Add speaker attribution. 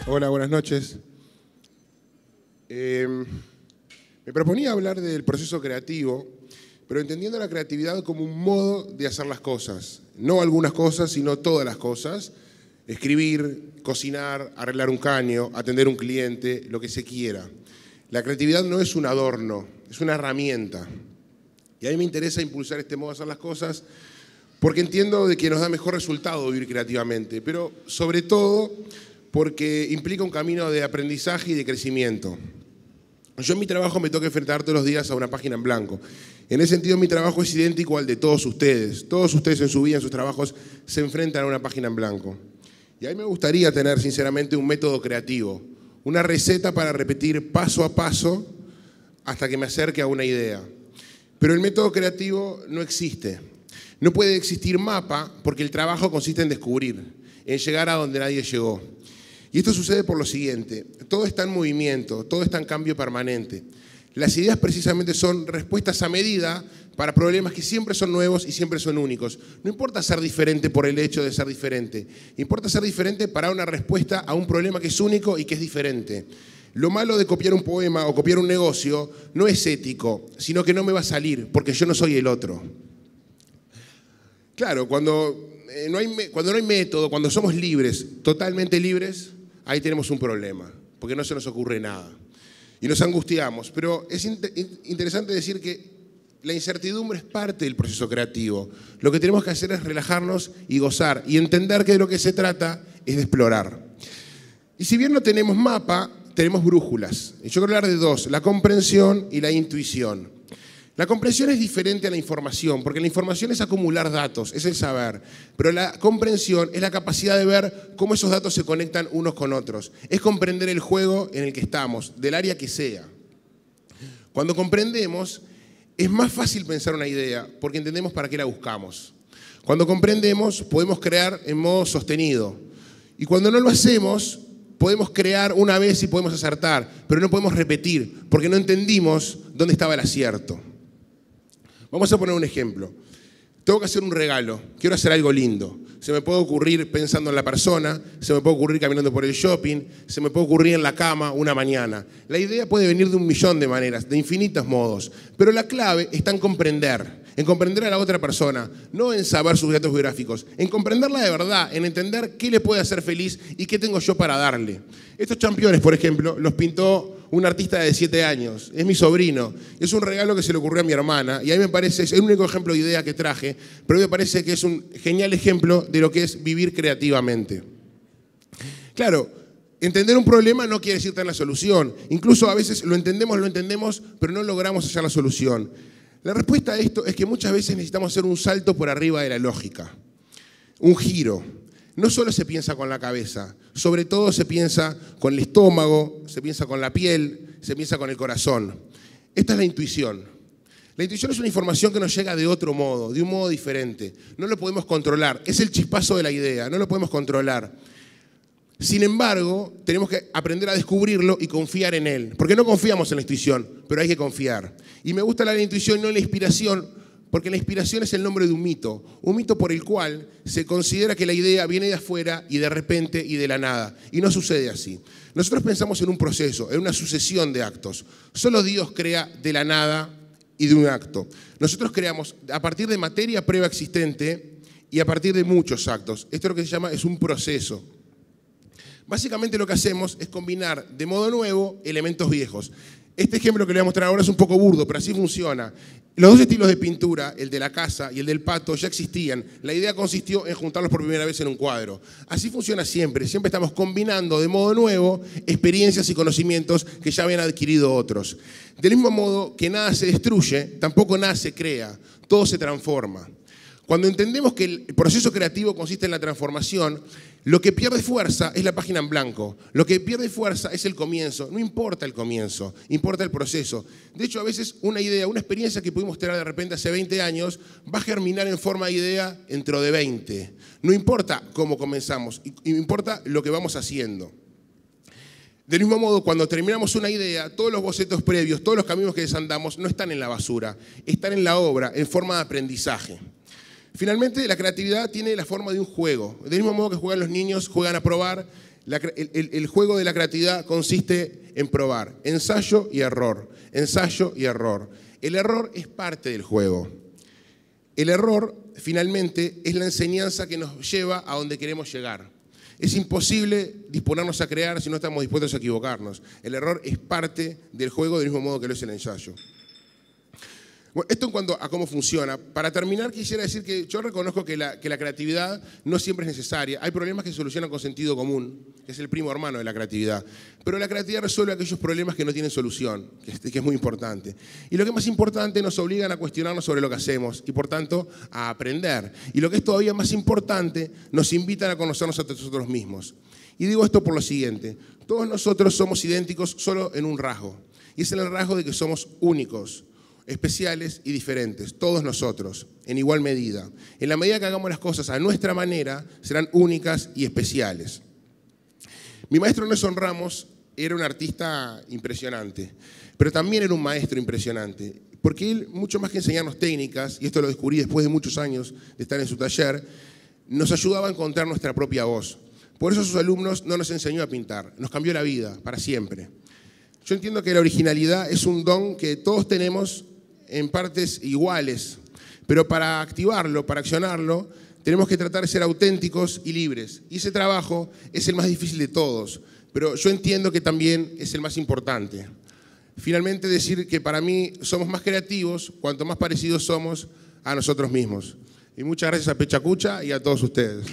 Speaker 1: Hola, buenas noches. Me proponía hablar del proceso creativo, pero entendiendo la creatividad como un modo de hacer las cosas. No algunas cosas, sino todas las cosas. Escribir, cocinar, arreglar un caño, atender un cliente, lo que se quiera. La creatividad no es un adorno, es una herramienta. Y a mí me interesa impulsar este modo de hacer las cosas porque entiendo de que nos da mejor resultado vivir creativamente, pero sobre todo porque implica un camino de aprendizaje y de crecimiento. Yo en mi trabajo me toca enfrentar todos los días a una página en blanco. En ese sentido, mi trabajo es idéntico al de todos ustedes. Todos ustedes en su vida, en sus trabajos, se enfrentan a una página en blanco. Y a mí me gustaría tener, sinceramente, un método creativo, una receta para repetir paso a paso hasta que me acerque a una idea. Pero el método creativo no existe. No puede existir mapa porque el trabajo consiste en descubrir, en llegar a donde nadie llegó. Y esto sucede por lo siguiente: todo está en movimiento, todo está en cambio permanente. Las ideas precisamente son respuestas a medida para problemas que siempre son nuevos y siempre son únicos. No importa ser diferente por el hecho de ser diferente, importa ser diferente para una respuesta a un problema que es único y que es diferente. Lo malo de copiar un poema o copiar un negocio no es ético, sino que no me va a salir porque yo no soy el otro. Claro, cuando no hay método, cuando somos libres, totalmente libres, ahí tenemos un problema, porque no se nos ocurre nada. Y nos angustiamos, pero es interesante decir que la incertidumbre es parte del proceso creativo. Lo que tenemos que hacer es relajarnos y gozar y entender que de lo que se trata es de explorar. Y si bien no tenemos mapa, tenemos brújulas. Y yo quiero hablar de dos: la comprensión y la intuición. La comprensión es diferente a la información, porque la información es acumular datos, es el saber. Pero la comprensión es la capacidad de ver cómo esos datos se conectan unos con otros. Es comprender el juego en el que estamos, del área que sea. Cuando comprendemos, es más fácil pensar una idea, porque entendemos para qué la buscamos. Cuando comprendemos, podemos crear en modo sostenido. Y cuando no lo hacemos, podemos crear una vez y podemos acertar, pero no podemos repetir, porque no entendimos dónde estaba el acierto. Vamos a poner un ejemplo. Tengo que hacer un regalo, quiero hacer algo lindo. Se me puede ocurrir pensando en la persona, se me puede ocurrir caminando por el shopping, se me puede ocurrir en la cama una mañana. La idea puede venir de un millón de maneras, de infinitos modos, pero la clave está en comprender a la otra persona, no en saber sus datos biográficos, en comprenderla de verdad, en entender qué le puede hacer feliz y qué tengo yo para darle. Estos championes, por ejemplo, los pintó un artista de 7 años, es mi sobrino, es un regalo que se le ocurrió a mi hermana, y a mí me parece, es el único ejemplo de idea que traje, pero a mí me parece que es un genial ejemplo de lo que es vivir creativamente. Claro, entender un problema no quiere decir tener la solución, incluso a veces lo entendemos, pero no logramos hallar la solución. La respuesta a esto es que muchas veces necesitamos hacer un salto por arriba de la lógica, un giro. No solo se piensa con la cabeza, sobre todo se piensa con el estómago, se piensa con la piel, se piensa con el corazón. Esta es la intuición. La intuición es una información que nos llega de otro modo, de un modo diferente. No lo podemos controlar, es el chispazo de la idea, no lo podemos controlar. Sin embargo, tenemos que aprender a descubrirlo y confiar en él. Porque no confiamos en la intuición, pero hay que confiar. Y me gusta hablar de la intuición y no de la inspiración, porque la inspiración es el nombre de un mito por el cual se considera que la idea viene de afuera y de repente y de la nada. Y no sucede así. Nosotros pensamos en un proceso, en una sucesión de actos. Solo Dios crea de la nada y de un acto. Nosotros creamos a partir de materia prueba existente y a partir de muchos actos. Esto es lo que se llama, es un proceso. Básicamente lo que hacemos es combinar de modo nuevo elementos viejos. Este ejemplo que le voy a mostrar ahora es un poco burdo, pero así funciona. Los dos estilos de pintura, el de la casa y el del pato, ya existían. La idea consistió en juntarlos por primera vez en un cuadro. Así funciona siempre. Siempre estamos combinando de modo nuevo experiencias y conocimientos que ya habían adquirido otros. Del mismo modo que nada se destruye, tampoco nada se crea. Todo se transforma. Cuando entendemos que el proceso creativo consiste en la transformación, lo que pierde fuerza es la página en blanco. Lo que pierde fuerza es el comienzo. No importa el comienzo, importa el proceso. De hecho, a veces una idea, una experiencia que pudimos tener de repente hace 20 años, va a germinar en forma de idea dentro de 20. No importa cómo comenzamos, importa lo que vamos haciendo. Del mismo modo, cuando terminamos una idea, todos los bocetos previos, todos los caminos que desandamos, no están en la basura, están en la obra, en forma de aprendizaje. Finalmente, la creatividad tiene la forma de un juego. Del mismo modo que juegan los niños, juegan a probar, El juego de la creatividad consiste en probar, ensayo y error, ensayo y error. El error es parte del juego. El error, finalmente, es la enseñanza que nos lleva a donde queremos llegar. Es imposible disponernos a crear si no estamos dispuestos a equivocarnos. El error es parte del juego del mismo modo que lo es el ensayo. Bueno, esto en cuanto a cómo funciona. Para terminar, quisiera decir que yo reconozco que la creatividad no siempre es necesaria. Hay problemas que se solucionan con sentido común, que es el primo hermano de la creatividad. Pero la creatividad resuelve aquellos problemas que no tienen solución, que es muy importante. Y lo que es más importante, nos obligan a cuestionarnos sobre lo que hacemos y, por tanto, a aprender. Y lo que es todavía más importante, nos invitan a conocernos a nosotros mismos. Y digo esto por lo siguiente. Todos nosotros somos idénticos solo en un rasgo. Y es en el rasgo de que somos únicos, especiales y diferentes, todos nosotros, en igual medida. En la medida que hagamos las cosas a nuestra manera, serán únicas y especiales. Mi maestro Nelson Ramos era un artista impresionante, pero también era un maestro impresionante, porque él, mucho más que enseñarnos técnicas, y esto lo descubrí después de muchos años de estar en su taller, nos ayudaba a encontrar nuestra propia voz. Por eso sus alumnos no nos enseñó a pintar, nos cambió la vida para siempre. Yo entiendo que la originalidad es un don que todos tenemos en partes iguales, pero para activarlo, para accionarlo, tenemos que tratar de ser auténticos y libres. Y ese trabajo es el más difícil de todos, pero yo entiendo que también es el más importante. Finalmente, decir que para mí somos más creativos cuanto más parecidos somos a nosotros mismos. Y muchas gracias a Pechacucha y a todos ustedes.